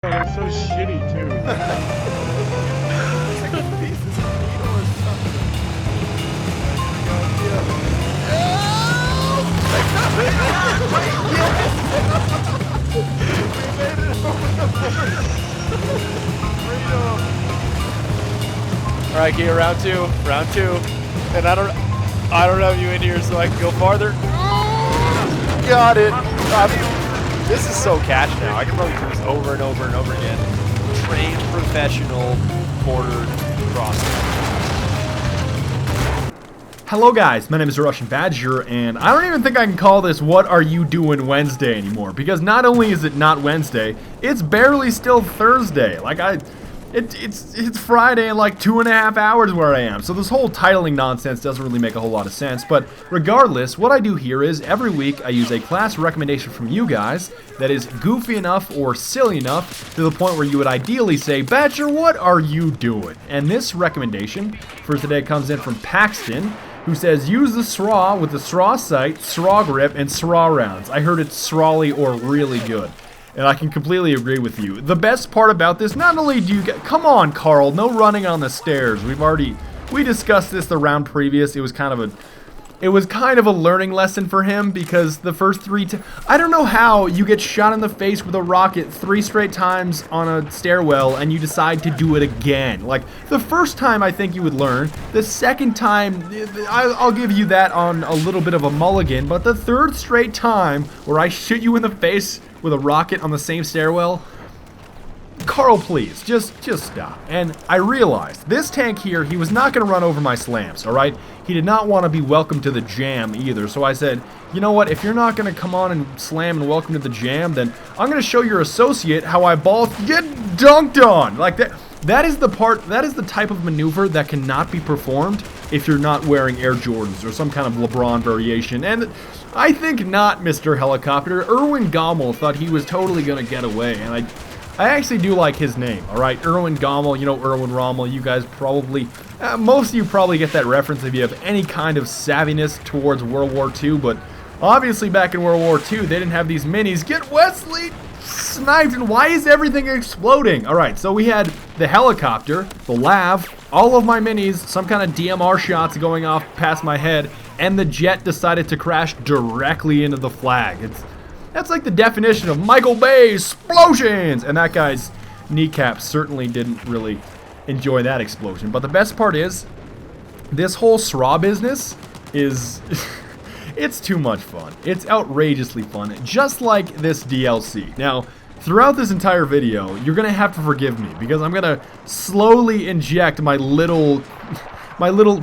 Oh, they're so shitty too. It's like a piece of needle or something. All right, Kia, round two, and I don't have you in here, so I can go farther. Got it. This is so catch now. I can probably do this over and over and over again. Trained professional border crossing. Hello guys, my name is Russian Badger, and I don't even think I can call this What Are You Doing Wednesday anymore, because not only is it not Wednesday, it's barely still Thursday. Like it's Friday in like 2.5 hours where I am, so this whole titling nonsense doesn't really make a whole lot of sense. But regardless, what I do here is every week I use a class recommendation from you guys that is goofy enough or silly enough to the point where you would ideally say, Badger, what are you doing? And this recommendation for today comes in from Paxton, who says, use the SRAW with the SRAW sight, SRAW grip, and SRAW rounds. I heard it's SRAWly or really good. And I can completely agree with you. The best part about this, not only do you get... Come on, Carl, no running on the stairs. We discussed this the round previous. It was kind of a learning lesson for him, because the first I don't know how you get shot in the face with a rocket 3 straight times on a stairwell and you decide to do it again. Like, the first time I think you would learn. The second time, I'll give you that on a little bit of a mulligan. But the third straight time where I shoot you in the face with a rocket on the same stairwell, Carl, please, just stop. And I realized this tank here, he was not going to run over my slams, alright? He did not want to be welcome to the jam either, so I said, you know what, if you're not going to come on and slam and welcome to the jam, then I'm going to show your associate how I get dunked on. Like, that is the type of maneuver that cannot be performed if you're not wearing Air Jordans or some kind of LeBron variation. And I think not, Mr. Helicopter. Erwin Gommel thought he was totally going to get away, and I actually do like his name, alright? Erwin Gommel, you know, Erwin Rommel, you guys probably, most of you probably get that reference if you have any kind of savviness towards World War II, but obviously back in World War II, they didn't have these minis. Get Wesley sniped, and why is everything exploding? Alright, so we had the helicopter, the lav, all of my minis, some kind of DMR shots going off past my head, and the jet decided to crash directly into the flag. That's like the definition of Michael Bay's explosions! And that guy's kneecap certainly didn't really enjoy that explosion. But the best part is, this whole SRAW business is... it's too much fun. It's outrageously fun, just like this DLC. Now, throughout this entire video, you're going to have to forgive me, because I'm going to slowly inject my little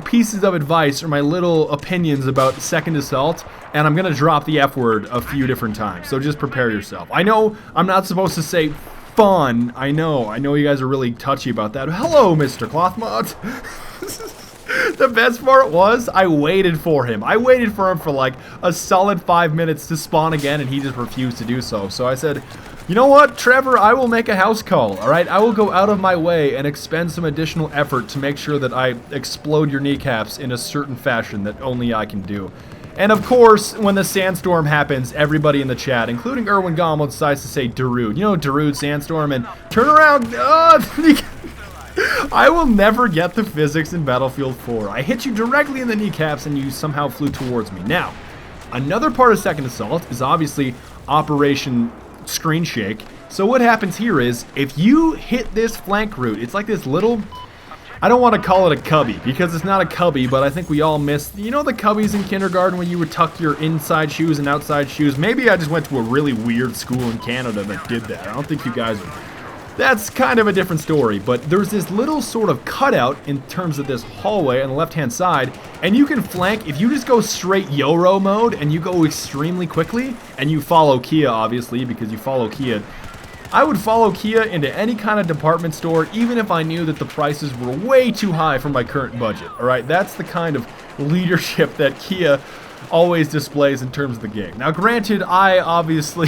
pieces of advice or my little opinions about Second Assault, and I'm gonna drop the F word a few different times, so just prepare yourself. I know I'm not supposed to say fun. I know you guys are really touchy about that. Hello, Mr. Clothmod. The best part was, I waited for him. I waited for him for like a solid 5 minutes to spawn again, and he just refused to do so. So I said, you know what, Trevor, I will make a house call, alright? I will go out of my way and expend some additional effort to make sure that I explode your kneecaps in a certain fashion that only I can do. And of course, when the sandstorm happens, everybody in the chat, including Erwin Gommel, decides to say Darude. You know, Darude Sandstorm, and turn around. I will never get the physics in Battlefield 4. I hit you directly in the kneecaps and you somehow flew towards me. Now, another part of Second Assault is obviously Operation Screen Shake. So what happens here is, if you hit this flank route, it's like this little... I don't want to call it a cubby, because it's not a cubby, but I think we all missed... You know the cubbies in kindergarten when you would tuck your inside shoes and outside shoes? Maybe I just went to a really weird school in Canada that did that. I don't think you guys... That's kind of a different story, but there's this little sort of cutout in terms of this hallway on the left-hand side, and you can flank, if you just go straight Yoro mode, and you go extremely quickly, and you follow Kia, obviously, because you follow Kia. I would follow Kia into any kind of department store, even if I knew that the prices were way too high for my current budget, alright? That's the kind of leadership that Kia always displays in terms of the game. Now granted, I obviously,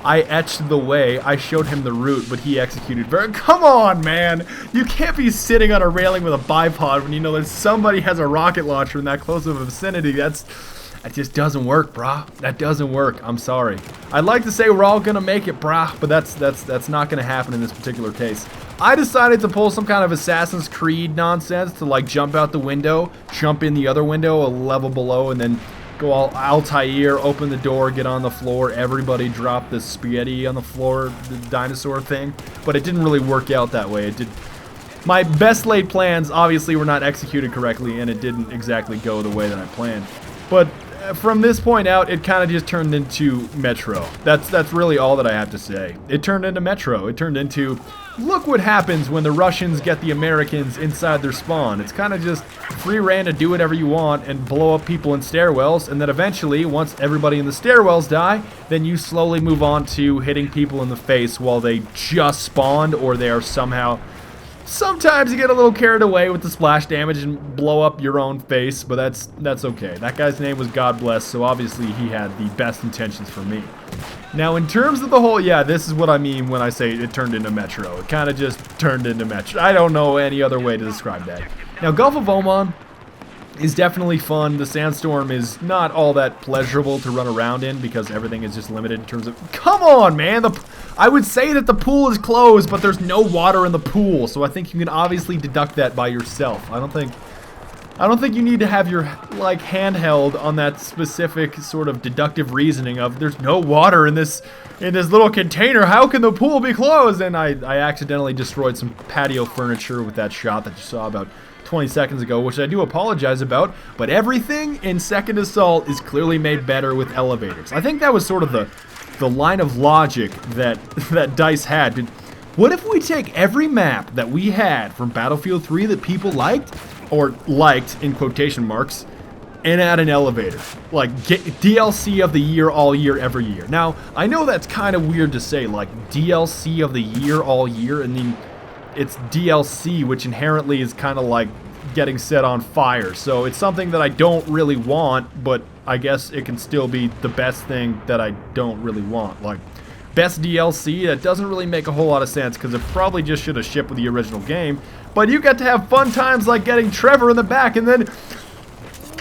I etched the way, I showed him the route, but he executed very... Come on, man! You can't be sitting on a railing with a bipod when you know that somebody has a rocket launcher in that close of a vicinity. That just doesn't work, brah. That doesn't work. I'm sorry. I'd like to say we're all gonna make it, brah, but that's not gonna happen in this particular case. I decided to pull some kind of Assassin's Creed nonsense to like jump out the window, jump in the other window a level below, and then go all Altair, open the door, get on the floor, everybody drop the spaghetti on the floor, the dinosaur thing. But it didn't really work out that way. It did. My best laid plans obviously were not executed correctly, and it didn't exactly go the way that I planned. But from this point out, it kind of just turned into Metro. That's really all that I have to say. It turned into Metro. It turned into, look what happens when the Russians get the Americans inside their spawn. It's kind of just free reign to do whatever you want and blow up people in stairwells, and then eventually, once everybody in the stairwells die, then you slowly move on to hitting people in the face while they just spawned, or they are somehow... Sometimes you get a little carried away with the splash damage and blow up your own face, but that's okay. That guy's name was God Bless, so obviously he had the best intentions for me. Now, in terms of the whole, yeah, this is what I mean when I say it turned into Metro. It kind of just turned into Metro. I don't know any other way to describe that. Now, Gulf of Oman is definitely fun. The sandstorm is not all that pleasurable to run around in because everything is just limited in terms of... Come on, man! I would say that the pool is closed, but there's no water in the pool, so I think you can obviously deduct that by yourself. I don't think you need to have your, like, handheld on that specific sort of deductive reasoning of there's no water in this little container. How can the pool be closed? And I accidentally destroyed some patio furniture with that shot that you saw about 20 seconds ago, which I do apologize about, but everything in Second Assault is clearly made better with elevators. I think that was sort of the line of logic that DICE had. What if we take every map that we had from Battlefield 3 that people liked, or liked in quotation marks, and add an elevator? Like, get DLC of the year, all year, every year. Now, I know that's kind of weird to say, like, DLC of the year, all year, and then it's DLC, which inherently is kind of like getting set on fire. So it's something that I don't really want, but I guess it can still be the best thing that I don't really want. Like, best DLC, that doesn't really make a whole lot of sense because it probably just should have shipped with the original game. But you get to have fun times like getting Trevor in the back and then...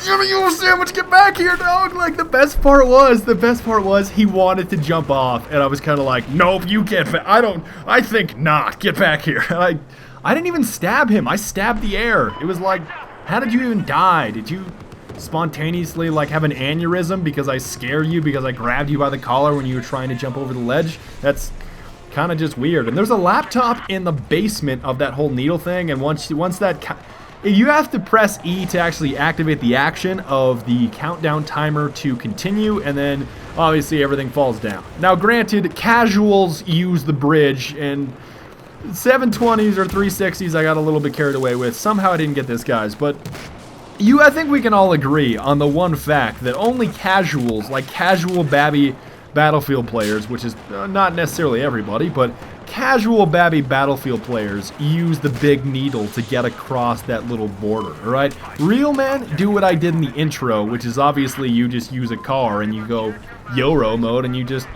Give me your sandwich, get back here, dog! Like, the best part was he wanted to jump off, and I was kind of like, nope, you get back. I think not, get back here. I didn't even stab him, I stabbed the air. It was like, how did you even die? Did you spontaneously, like, have an aneurysm because I scared you, because I grabbed you by the collar when you were trying to jump over the ledge? That's kind of just weird. And there's a laptop in the basement of that whole needle thing, and once that... You have to press E to actually activate the action of the countdown timer to continue, and then obviously everything falls down. Now granted, casuals use the bridge, and 720s or 360s I got a little bit carried away with. Somehow I didn't get this, guys, but I think we can all agree on the one fact that only casuals, like casual babby Battlefield players, which is not necessarily everybody, but casual babby Battlefield players use the big needle to get across that little border, alright? Real men do what I did in the intro, which is obviously you just use a car and you go YOLO mode and you just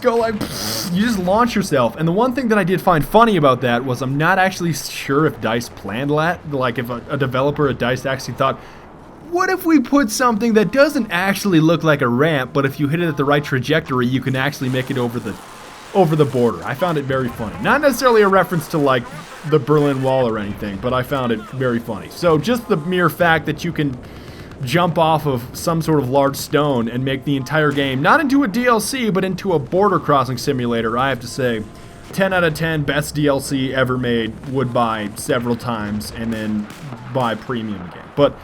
go like, you just launch yourself. And the one thing that I did find funny about that was I'm not actually sure if DICE planned that, like if a developer at DICE actually thought, what if we put something that doesn't actually look like a ramp, but if you hit it at the right trajectory, you can actually make it over the border. I found it very funny. Not necessarily a reference to like the Berlin Wall or anything, but I found it very funny. So just the mere fact that you can jump off of some sort of large stone and make the entire game, not into a DLC, but into a border crossing simulator, I have to say, 10 out of 10, best DLC ever made, would buy several times, and then buy premium again. But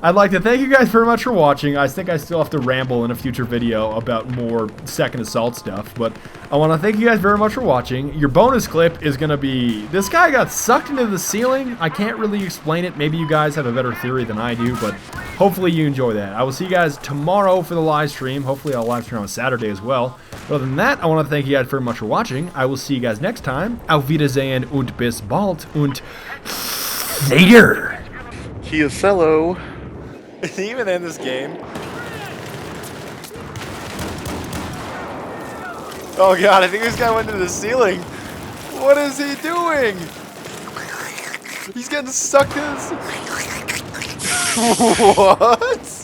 I'd like to thank you guys very much for watching. I think I still have to ramble in a future video about more Second Assault stuff, but I want to thank you guys very much for watching. Your bonus clip is going to be, this guy got sucked into the ceiling. I can't really explain it. Maybe you guys have a better theory than I do, but hopefully you enjoy that. I will see you guys tomorrow for the live stream. Hopefully I'll live stream on Saturday as well. But other than that, I want to thank you guys very much for watching. I will see you guys next time. Auf Wiedersehen und bis bald und later. Kiosello. Even in this game. Oh god, I think this guy went into the ceiling. What is he doing? He's getting sucked in. What?